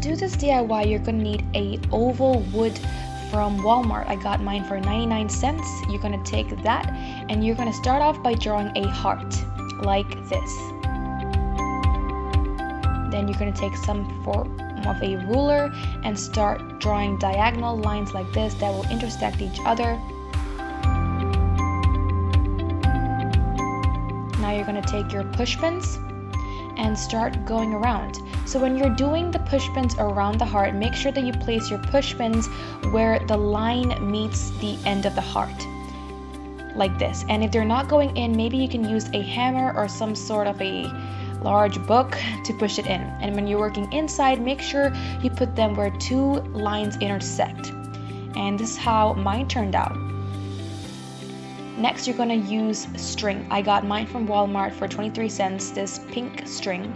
do this DIY, you're gonna need a oval wood from Walmart. I got mine for 99 cents. You're gonna take that and you're gonna start off by drawing a heart like this. Then you're gonna take some form of a ruler and start drawing diagonal lines like this that will intersect each other. Now you're going to take your push pins and start going around. So when you're doing the push pins around the heart, make sure that you place your push pins where the line meets the end of the heart, like this. And if they're not going in, maybe you can use a hammer or some sort of a large book to push it in. And when you're working inside, make sure you put them where two lines intersect. And this is how mine turned out. Next, you're going to use string. I got mine from Walmart for 23 cents, this pink string.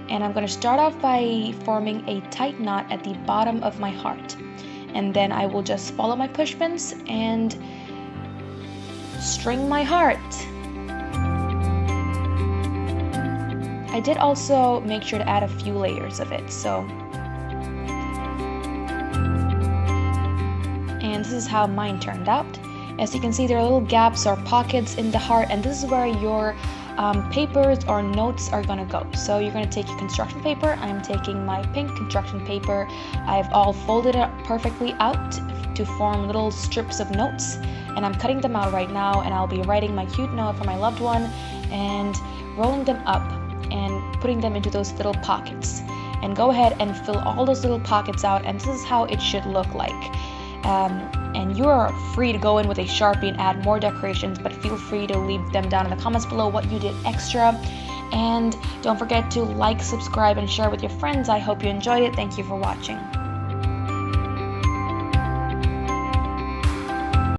And I'm going to start off by forming a tight knot at the bottom of my heart. And then I will just follow my push pins and string my heart. I did also make sure to add a few layers of it, and this is how mine turned out. As you can see, there are little gaps or pockets in the heart, and this is where your papers or notes are gonna go. So you're gonna take your construction paper. I'm taking my pink construction paper. I've all folded it perfectly out to form little strips of notes, and I'm cutting them out right now, and I'll be writing my cute note for my loved one and rolling them up and putting them into those little pockets. And go ahead and fill all those little pockets out, and this is how it should look like. And you are free to go in with a Sharpie and add more decorations, but feel free to leave them down in the comments below what you did extra. And don't forget to like, subscribe, and share with your friends. I hope you enjoyed it. Thank you for watching.